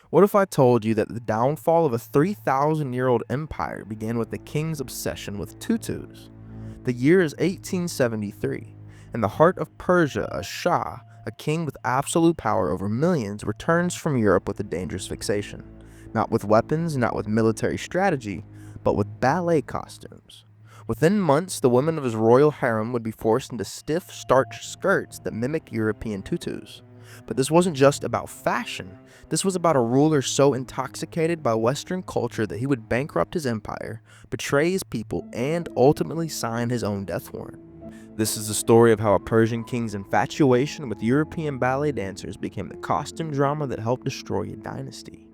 What if I told you that the downfall of a 3,000-year-old empire began with the king's obsession with tutus? The year is 1873. In the heart of Persia, a Shah, a king with absolute power over millions, returns from Europe with a dangerous fixation. Not with weapons, not with military strategy, but with ballet costumes. Within months, the women of his royal harem would be forced into stiff, starched skirts that mimicked European tutus. But this wasn't just about fashion. This was about a ruler so intoxicated by Western culture that he would bankrupt his empire, betray his people, and ultimately sign his own death warrant. This is the story of how a Persian king's infatuation with European ballet dancers became the costume drama that helped destroy a dynasty.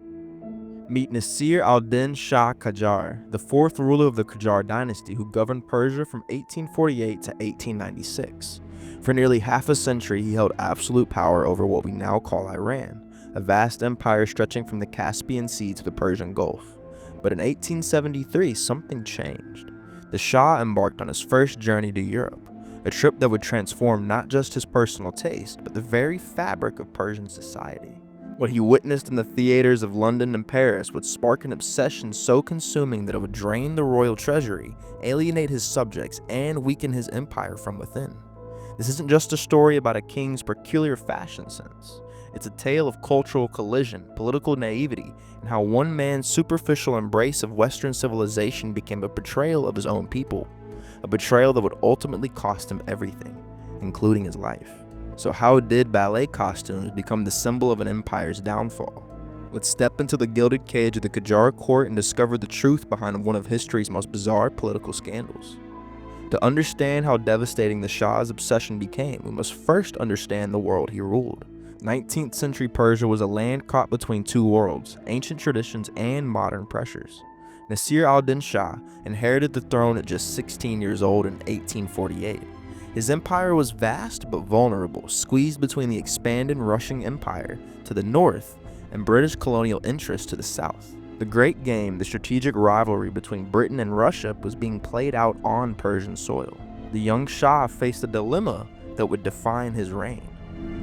Meet Nasir al-Din Shah Qajar, the fourth ruler of the Qajar dynasty who governed Persia from 1848 to 1896. For nearly half a century, he held absolute power over what we now call Iran, a vast empire stretching from the Caspian Sea to the Persian Gulf. But in 1873, something changed. The Shah embarked on his first journey to Europe, a trip that would transform not just his personal taste, but the very fabric of Persian society. What he witnessed in the theaters of London and Paris would spark an obsession so consuming that it would drain the royal treasury, alienate his subjects, and weaken his empire from within. This isn't just a story about a king's peculiar fashion sense. It's a tale of cultural collision, political naivety, and how one man's superficial embrace of Western civilization became a betrayal of his own people. A betrayal that would ultimately cost him everything, including his life. So how did ballet costumes become the symbol of an empire's downfall? Let's step into the gilded cage of the Qajar court and discover the truth behind one of history's most bizarre political scandals. To understand how devastating the Shah's obsession became, we must first understand the world he ruled. 19th century Persia was a land caught between two worlds, ancient traditions and modern pressures. Nasir al-Din Shah inherited the throne at just 16 years old in 1848. His empire was vast but vulnerable, squeezed between the expanding Russian Empire to the north and British colonial interests to the south. The great game, the strategic rivalry between Britain and Russia, was being played out on Persian soil. The young Shah faced a dilemma that would define his reign: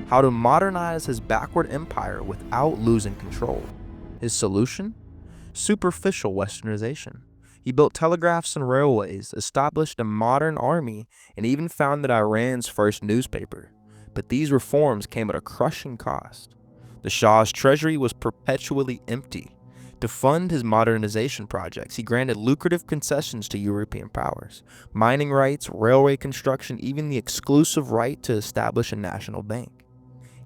how to modernize his backward empire without losing control. His solution? Superficial westernization. He built telegraphs and railways, established a modern army, and even founded Iran's first newspaper. But these reforms came at a crushing cost. The Shah's treasury was perpetually empty. To fund his modernization projects, he granted lucrative concessions to European powers: mining rights, railway construction, even the exclusive right to establish a national bank.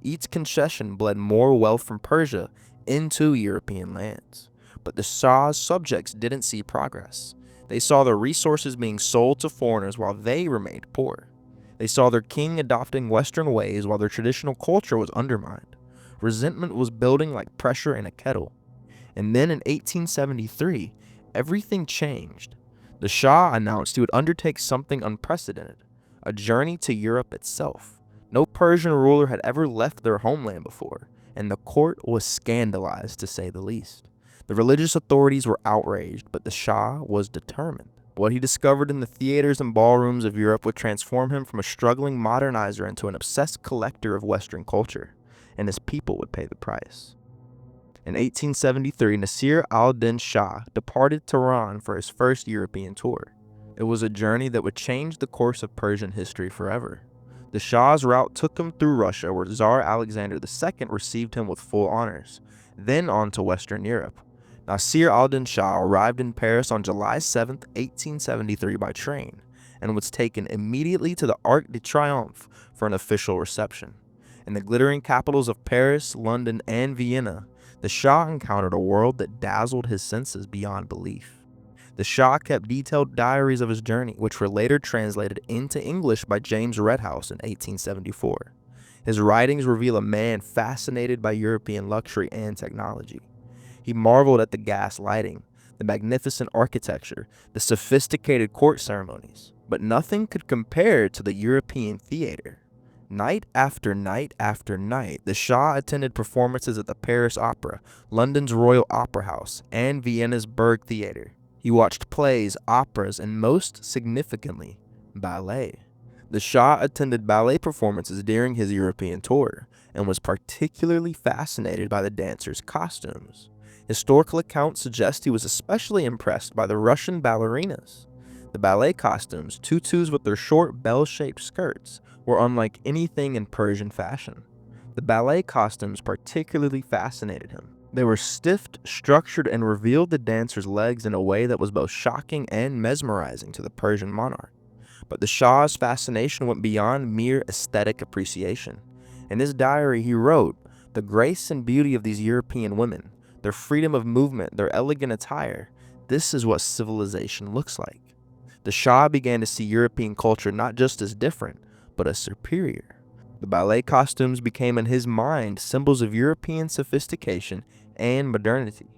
Each concession bled more wealth from Persia into European lands. But the Shah's subjects didn't see progress. They saw their resources being sold to foreigners while they remained poor. They saw their king adopting Western ways while their traditional culture was undermined. Resentment was building like pressure in a kettle. And then in 1873, everything changed. The Shah announced he would undertake something unprecedented: a journey to Europe itself. No Persian ruler had ever left their homeland before, and the court was scandalized, to say the least. The religious authorities were outraged, but the Shah was determined. What he discovered in the theaters and ballrooms of Europe would transform him from a struggling modernizer into an obsessed collector of Western culture, and his people would pay the price. In 1873, Nasir al-Din Shah departed Tehran for his first European tour. It was a journey that would change the course of Persian history forever. The Shah's route took him through Russia, where Tsar Alexander II received him with full honors, then on to Western Europe. Nasir al-Din Shah arrived in Paris on July 7, 1873 by train, and was taken immediately to the Arc de Triomphe for an official reception. In the glittering capitals of Paris, London, and Vienna, the Shah encountered a world that dazzled his senses beyond belief. The Shah kept detailed diaries of his journey, which were later translated into English by James Redhouse in 1874. His writings reveal a man fascinated by European luxury and technology. He marveled at the gas lighting, the magnificent architecture, the sophisticated court ceremonies, but nothing could compare to the European theater. Night after night after night, the Shah attended performances at the Paris Opera, London's Royal Opera House, and Vienna's Burg Theater. He watched plays, operas, and most significantly, ballet. The Shah attended ballet performances during his European tour, and was particularly fascinated by the dancers' costumes. Historical accounts suggest he was especially impressed by the Russian ballerinas. The ballet costumes, tutus with their short bell-shaped skirts, were unlike anything in Persian fashion. The ballet costumes particularly fascinated him. They were stiff, structured, and revealed the dancer's legs in a way that was both shocking and mesmerizing to the Persian monarch. But the Shah's fascination went beyond mere aesthetic appreciation. In his diary, he wrote, "The grace and beauty of these European women, their freedom of movement, their elegant attire, this is what civilization looks like." The Shah began to see European culture not just as different, but as superior. The ballet costumes became in his mind symbols of European sophistication and modernity.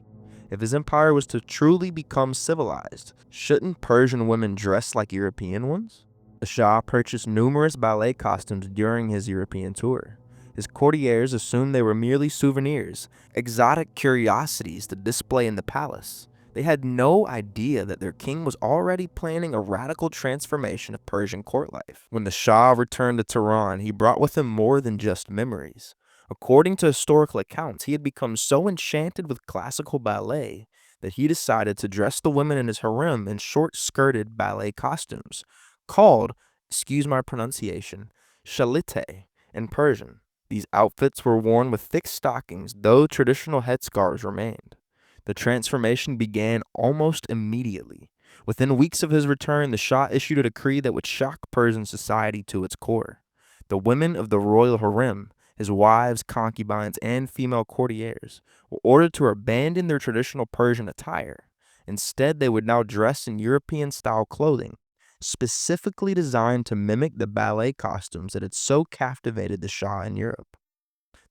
If his empire was to truly become civilized, shouldn't Persian women dress like European ones? The Shah purchased numerous ballet costumes during his European tour. His courtiers assumed they were merely souvenirs, exotic curiosities to display in the palace. They had no idea that their king was already planning a radical transformation of Persian court life. When the Shah returned to Tehran, he brought with him more than just memories. According to historical accounts, he had become so enchanted with classical ballet that he decided to dress the women in his harem in short-skirted ballet costumes, called, excuse my pronunciation, shalite in Persian. These outfits were worn with thick stockings, though traditional headscarves remained. The transformation began almost immediately. Within weeks of his return, the Shah issued a decree that would shock Persian society to its core. The women of the royal harem, his wives, concubines, and female courtiers, were ordered to abandon their traditional Persian attire. Instead, they would now dress in European-style clothing, specifically designed to mimic the ballet costumes that had so captivated the Shah in Europe.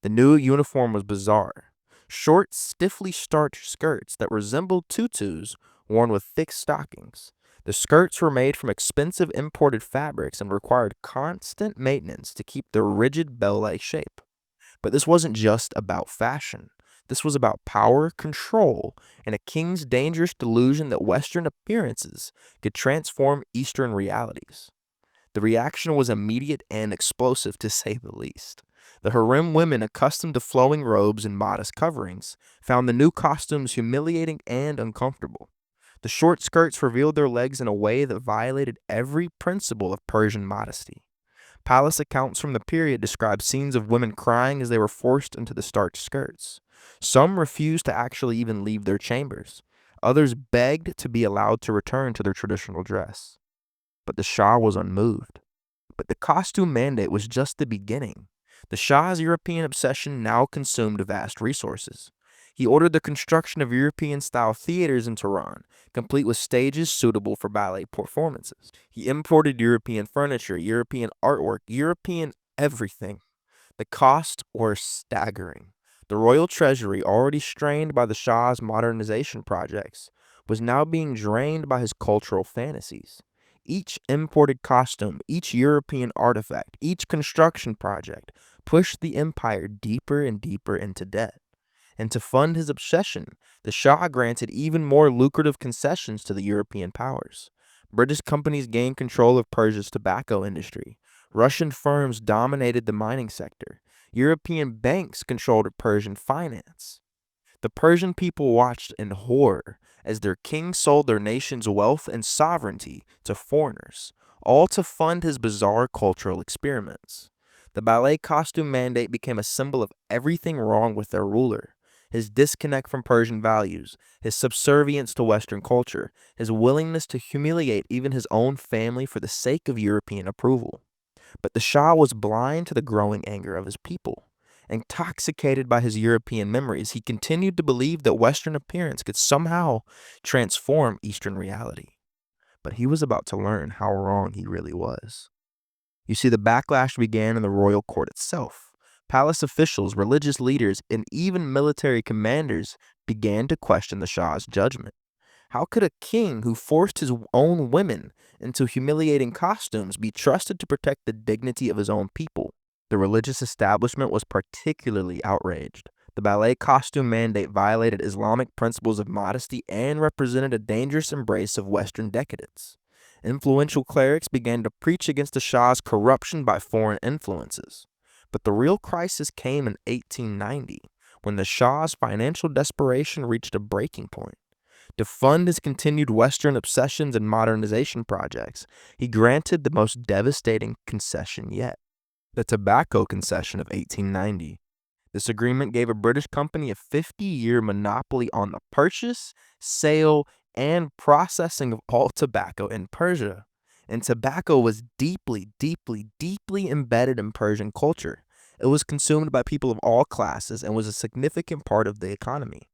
The new uniform was bizarre. Short, stiffly starched skirts that resembled tutus worn with thick stockings. The skirts were made from expensive imported fabrics and required constant maintenance to keep their rigid bell-like shape. But this wasn't just about fashion. This was about power, control, and a king's dangerous delusion that Western appearances could transform Eastern realities. The reaction was immediate and explosive, to say the least. The harem women, accustomed to flowing robes and modest coverings, found the new costumes humiliating and uncomfortable. The short skirts revealed their legs in a way that violated every principle of Persian modesty. Palace accounts from the period describe scenes of women crying as they were forced into the starched skirts. Some refused to actually even leave their chambers. Others begged to be allowed to return to their traditional dress. But the Shah was unmoved. But the costume mandate was just the beginning. The Shah's European obsession now consumed vast resources. He ordered the construction of European-style theaters in Tehran, complete with stages suitable for ballet performances. He imported European furniture, European artwork, European everything. The costs were staggering. The royal treasury, already strained by the Shah's modernization projects, was now being drained by his cultural fantasies. Each imported costume, each European artifact, each construction project pushed the empire deeper and deeper into debt. And to fund his obsession, the Shah granted even more lucrative concessions to the European powers. British companies gained control of Persia's tobacco industry. Russian firms dominated the mining sector. European banks controlled Persian finance. The Persian people watched in horror as their king sold their nation's wealth and sovereignty to foreigners, all to fund his bizarre cultural experiments. The ballet costume mandate became a symbol of everything wrong with their ruler. His disconnect from Persian values, his subservience to Western culture, his willingness to humiliate even his own family for the sake of European approval. But the Shah was blind to the growing anger of his people. Intoxicated by his European memories, he continued to believe that Western appearance could somehow transform Eastern reality. But he was about to learn how wrong he really was. You see, the backlash began in the royal court itself. Palace officials, religious leaders, and even military commanders began to question the Shah's judgment. How could a king who forced his own women into humiliating costumes be trusted to protect the dignity of his own people? The religious establishment was particularly outraged. The ballet costume mandate violated Islamic principles of modesty and represented a dangerous embrace of Western decadence. Influential clerics began to preach against the Shah's corruption by foreign influences. But the real crisis came in 1890, when the Shah's financial desperation reached a breaking point. To fund his continued Western obsessions and modernization projects, he granted the most devastating concession yet, the tobacco concession of 1890. This agreement gave a British company a 50-year monopoly on the purchase, sale, and processing of all tobacco in Persia. And tobacco was deeply, deeply, deeply embedded in Persian culture. It was consumed by people of all classes and was a significant part of the economy.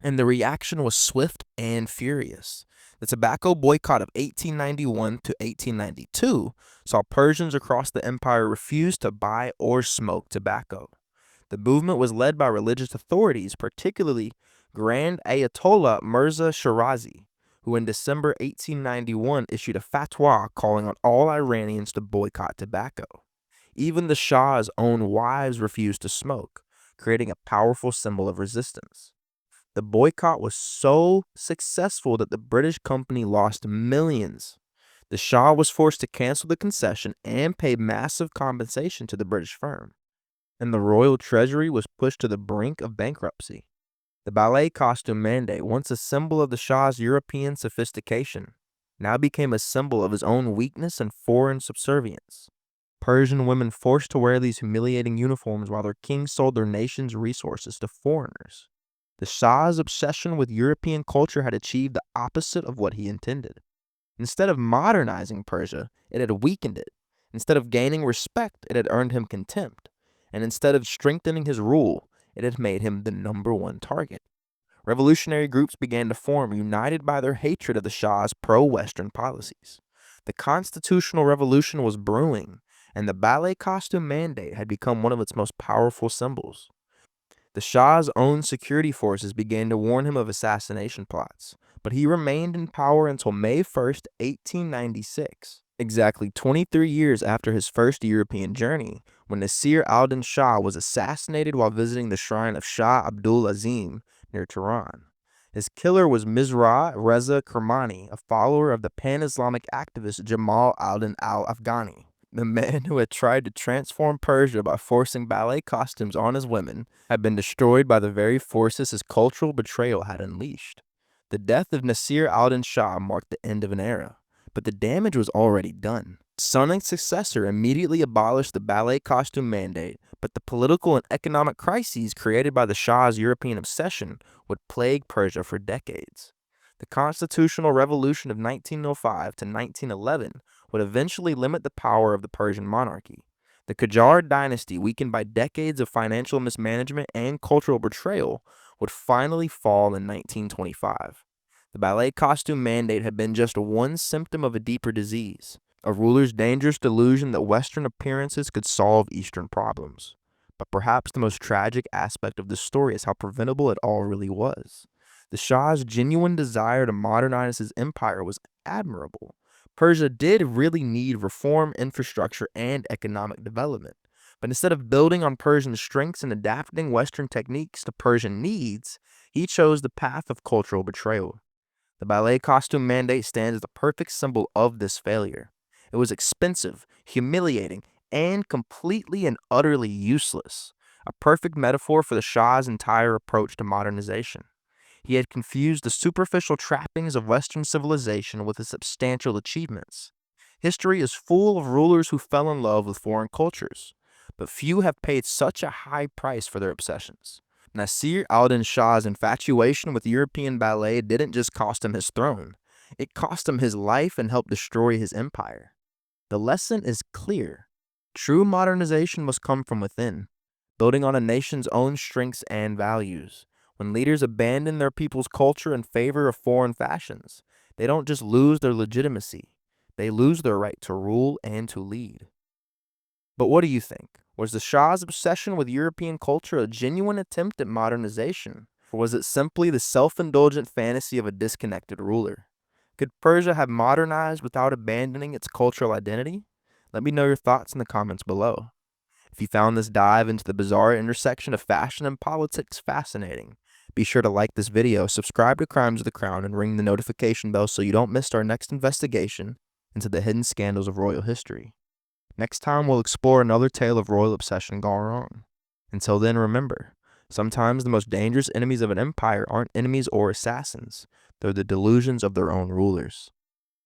And the reaction was swift and furious. The tobacco boycott of 1891 to 1892 saw Persians across the empire refuse to buy or smoke tobacco. The movement was led by religious authorities, particularly Grand Ayatollah Mirza Shirazi, who in December 1891 issued a fatwa calling on all Iranians to boycott tobacco. Even the Shah's own wives refused to smoke, creating a powerful symbol of resistance. The boycott was so successful that the British company lost millions. The Shah was forced to cancel the concession and pay massive compensation to the British firm, and the royal treasury was pushed to the brink of bankruptcy. The ballet costume mandate, once a symbol of the Shah's European sophistication, now became a symbol of his own weakness and foreign subservience. Persian women forced to wear these humiliating uniforms while their king sold their nation's resources to foreigners. The Shah's obsession with European culture had achieved the opposite of what he intended. Instead of modernizing Persia, it had weakened it. Instead of gaining respect, it had earned him contempt. And instead of strengthening his rule, it had made him the #1 target. Revolutionary groups began to form, united by their hatred of the Shah's pro-Western policies. The constitutional revolution was brewing, and the ballet costume mandate had become one of its most powerful symbols. The Shah's own security forces began to warn him of assassination plots, but he remained in power until May 1st, 1896, exactly 23 years after his first European journey, when Nasir al-Din Shah was assassinated while visiting the shrine of Shah Abdul Azim near Tehran. His killer was Mirza Reza Kermani, a follower of the pan-Islamic activist Jamal al-Din al-Afghani. The man who had tried to transform Persia by forcing ballet costumes on his women had been destroyed by the very forces his cultural betrayal had unleashed. The death of Nasir al-Din Shah marked the end of an era, but the damage was already done. His son and successor immediately abolished the ballet costume mandate, but the political and economic crises created by the Shah's European obsession would plague Persia for decades. The constitutional revolution of 1905 to 1911 would eventually limit the power of the Persian monarchy. The Qajar dynasty, weakened by decades of financial mismanagement and cultural betrayal, would finally fall in 1925. The ballet costume mandate had been just one symptom of a deeper disease, a ruler's dangerous delusion that Western appearances could solve Eastern problems. But perhaps the most tragic aspect of this story is how preventable it all really was. The Shah's genuine desire to modernize his empire was admirable. Persia did really need reform, infrastructure, and economic development. But instead of building on Persian strengths and adapting Western techniques to Persian needs, he chose the path of cultural betrayal. The ballet costume mandate stands as the perfect symbol of this failure. It was expensive, humiliating, and completely and utterly useless, a perfect metaphor for the Shah's entire approach to modernization. He had confused the superficial trappings of Western civilization with its substantial achievements. History is full of rulers who fell in love with foreign cultures, but few have paid such a high price for their obsessions. Nasir al-Din Shah's infatuation with European ballet didn't just cost him his throne, it cost him his life and helped destroy his empire. The lesson is clear. True modernization must come from within, building on a nation's own strengths and values. When leaders abandon their people's culture in favor of foreign fashions, they don't just lose their legitimacy, they lose their right to rule and to lead. But what do you think? Was the Shah's obsession with European culture a genuine attempt at modernization, or was it simply the self-indulgent fantasy of a disconnected ruler? Could Persia have modernized without abandoning its cultural identity? Let me know your thoughts in the comments below. If you found this dive into the bizarre intersection of fashion and politics fascinating, be sure to like this video, subscribe to Crimes of the Crown, and ring the notification bell so you don't miss our next investigation into the hidden scandals of royal history. Next time, we'll explore another tale of royal obsession gone wrong. Until then, remember, sometimes the most dangerous enemies of an empire aren't enemies or assassins, they're the delusions of their own rulers.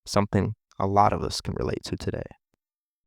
Something a lot of us can relate to today.